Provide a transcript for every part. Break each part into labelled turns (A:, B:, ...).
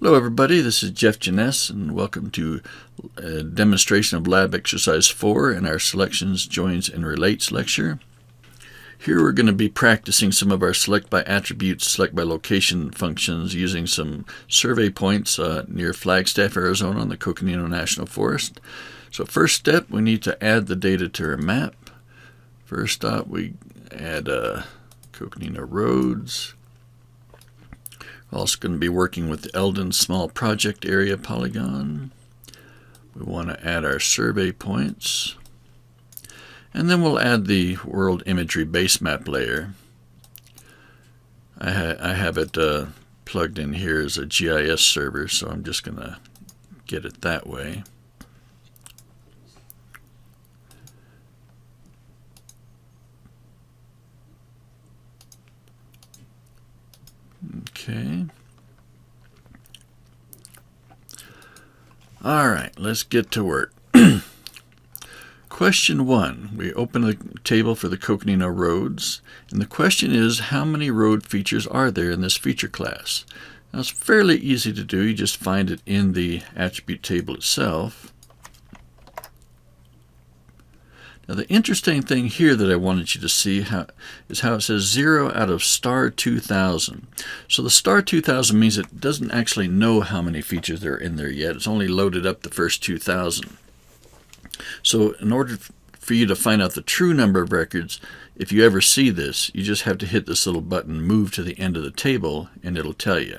A: Hello everybody, this is Jeff Jenness and welcome to a demonstration of Lab Exercise 4 in our Selections, Joins, and Relates lecture. Here we're going to be practicing some of our select by attributes, select by location functions using some survey points near Flagstaff, Arizona on the Coconino National Forest. So first step, we need to add the data to our map. First up, we add Coconino Roads. We're also going to be working with the Eldon Small Project Area polygon. We want to add our survey points. And then we'll add the World Imagery Base Map layer. I have it plugged in here as a GIS server, so I'm just going to get it that way. Okay. All right, let's get to work. Question 1. We open the table for the Coconino Roads, and the question is, how many road features are there in this feature class? Now, it's fairly easy to do. You just find it in the attribute table itself. Now, the interesting thing here that I wanted you to see is how it says 0 out of star 2000. So the star 2000 means it doesn't actually know how many features there are in there yet. It's only loaded up the first 2000. So in order for you to find out the true number of records, if you ever see this, you just have to hit this little button, move to the end of the table, and it'll tell you.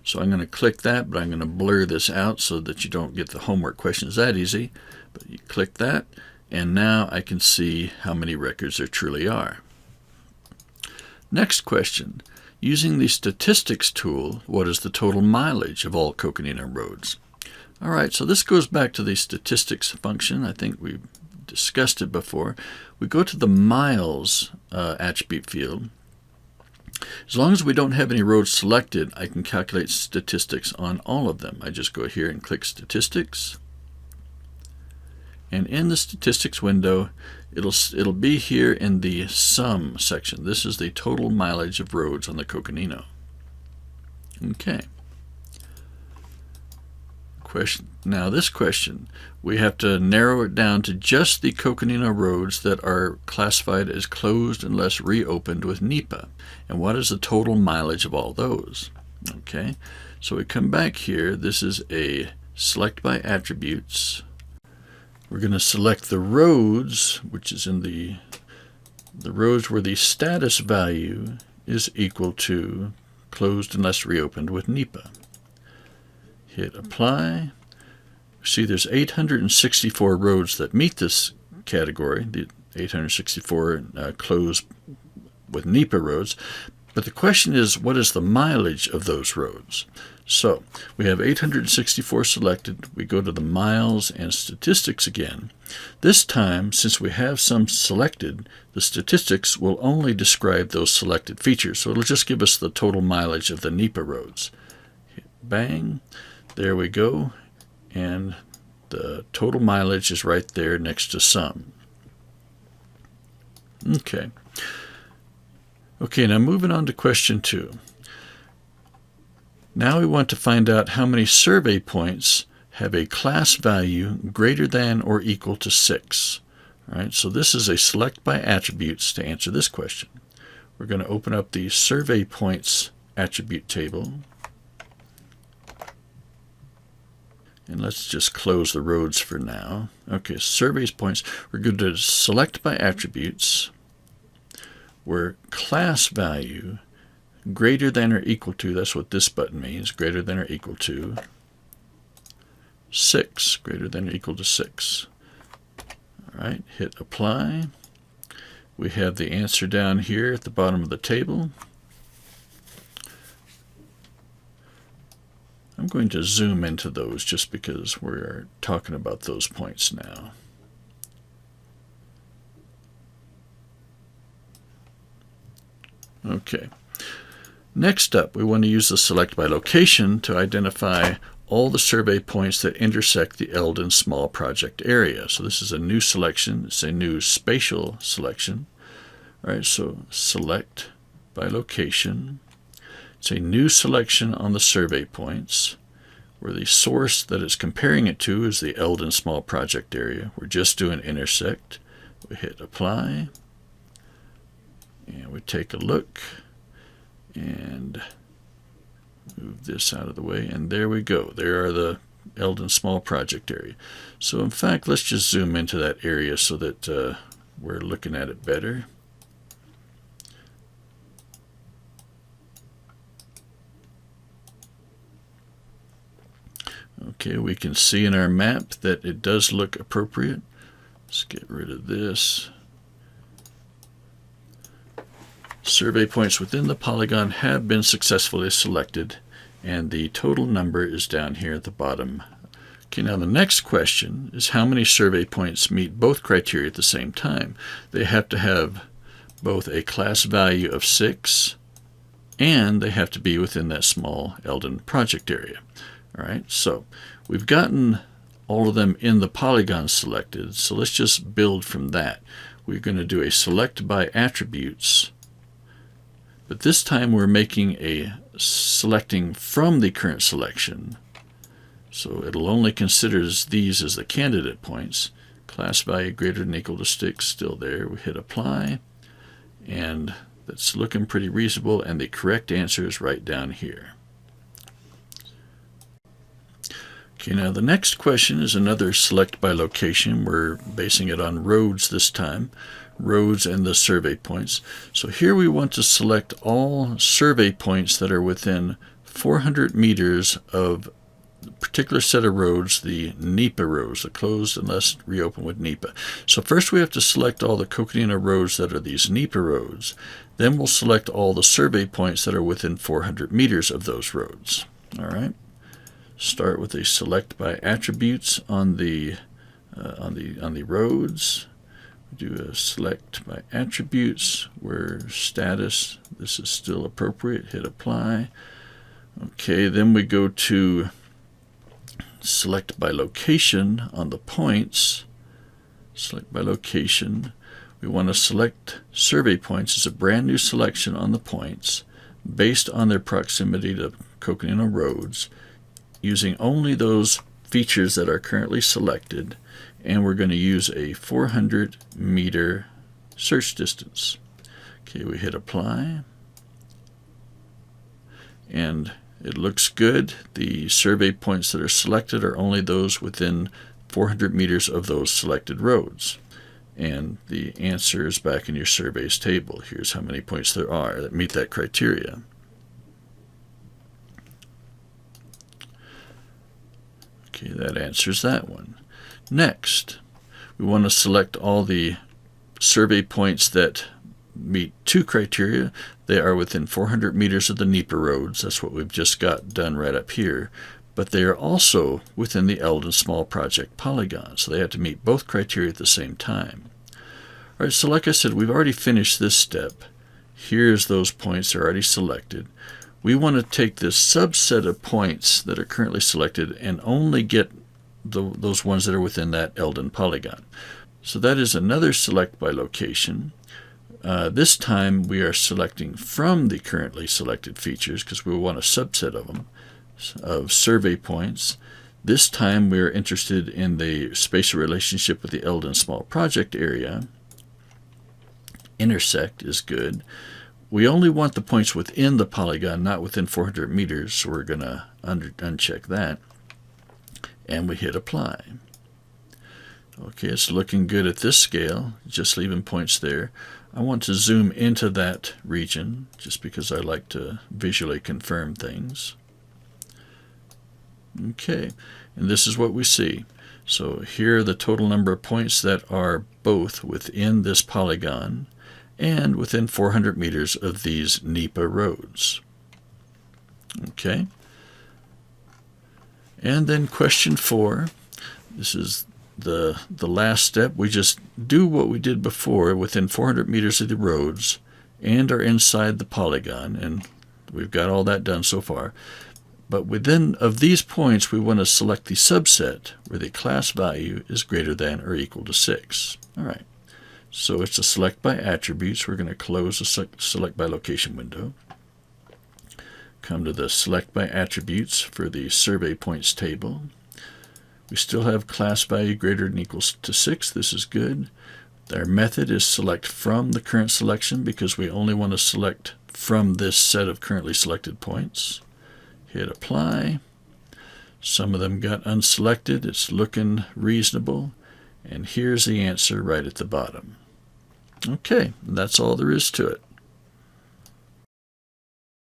A: So I'm going to click that, but I'm going to blur this out so that you don't get the homework questions that easy. But you click that. And now I can see how many records there truly are. Next question. Using the statistics tool, what is the total mileage of all Coconino roads? All right, so this goes back to the statistics function. I think we've discussed it before. We go to the miles attribute field. As long as we don't have any roads selected, I can calculate statistics on all of them. I just go here and click Statistics. And in the statistics window, it'll be here in the sum section. This is the total mileage of roads on the Coconino. Okay. Now this question, we have to narrow it down to just the Coconino roads that are classified as closed unless reopened with NEPA. And what is the total mileage of all those? Okay. So we come back here. This is a select by attributes. We're going to select the roads, which is in the roads where the status value is equal to closed unless reopened with NEPA. Hit apply. See, there's 864 roads that meet this category, the 864 closed with NEPA roads. But the question is, what is the mileage of those roads? So we have 864 selected. We go to the miles and statistics again. This time, since we have some selected, the statistics will only describe those selected features. So it'll just give us the total mileage of the NEPA roads. Hit bang. There we go. And the total mileage is right there next to sum. Okay. Okay, now moving on to question 2. Now we want to find out how many survey points have a class value greater than or equal to 6. All right, so this is a select by attributes to answer this question. We're going to open up the survey points attribute table. And let's just close the roads for now. Okay, surveys points. We're going to select by attributes where class value greater than or equal to, that's what this button means, greater than or equal to 6, greater than or equal to 6. All right, hit apply. We have the answer down here at the bottom of the table. I'm going to zoom into those just because we're talking about those points now. Okay. Next up, we want to use the select by location to identify all the survey points that intersect the Eldon Small Project Area. So this is a new selection. It's a new spatial selection. All right, so select by location. It's a new selection on the survey points. where the source that it's comparing it to is the Eldon Small Project area. We're just doing intersect. We hit apply, and we take a look and move this out of the way, and there we go. There are the Eldon Small Project area. So in fact, let's just zoom into that area so that we're looking at it better. Okay, we can see in our map that it does look appropriate. Let's get rid of this. Survey points within the polygon have been successfully selected, and the total number is down here at the bottom. Okay, now the next question is how many survey points meet both criteria at the same time. They have to have both a class value of 6 and they have to be within that small Eldon project area. All right, so we've gotten all of them in the polygon selected, so let's just build from that. We're going to do a select by attributes, but this time we're making a selecting from the current selection. So it'll only consider these as the candidate points. Class value greater than or equal to 6, still there. We hit apply, and that's looking pretty reasonable, and the correct answer is right down here. Okay, now the next question is another select by location. We're basing it on roads this time, roads and the survey points. So here we want to select all survey points that are within 400 meters of a particular set of roads, the NEPA roads, the closed unless reopened with NEPA. So first we have to select all the Coconino roads that are these NEPA roads. Then we'll select all the survey points that are within 400 meters of those roads. All right. Start with a select by attributes on the roads. We do a select by attributes where status, this is still appropriate, hit apply. Okay, then we go to select by location on the points. Select by location. We want to select survey points as a brand new selection on the points based on their proximity to Coconino roads, using only those features that are currently selected, and we're going to use a 400 meter search distance. Okay, we hit apply, and it looks good. The survey points that are selected are only those within 400 meters of those selected roads, and the answer is back in your surveys table. Here's how many points there are that meet that criteria. Okay, that answers that one. Next, we want to select all the survey points that meet 2 criteria. They are within 400 meters of the NEPA roads. That's what we've just got done right up here. But they are also within the Eldon Small Project polygon, so they have to meet both criteria at the same time. All right, so like I said, we've already finished this step. Here's those points that are already selected. We want to take this subset of points that are currently selected and only get those ones that are within that Eldon polygon. So that is another select by location. This time we are selecting from the currently selected features because we want a subset of them, of survey points. This time we are interested in the spatial relationship with the Eldon Small Project area. Intersect is good. We only want the points within the polygon, not within 400 meters, so we're going to uncheck that. And we hit apply. Okay, it's looking good at this scale, just leaving points there. I want to zoom into that region, just because I like to visually confirm things. Okay, and this is what we see. So here are the total number of points that are both within this polygon and within 400 meters of these NEPA roads. Okay. And then question 4. This is the last step. We just do what we did before within 400 meters of the roads and are inside the polygon, and we've got all that done so far. But within of these points, we want to select the subset where the class value is greater than or equal to 6. All right. So it's a select by attributes. We're going to close the select by location window. Come to the Select by Attributes for the Survey Points table. We still have class value greater than or equals to 6. This is good. Our method is select from the current selection because we only want to select from this set of currently selected points. Hit Apply. Some of them got unselected. It's looking reasonable. And here's the answer right at the bottom. Okay, that's all there is to it.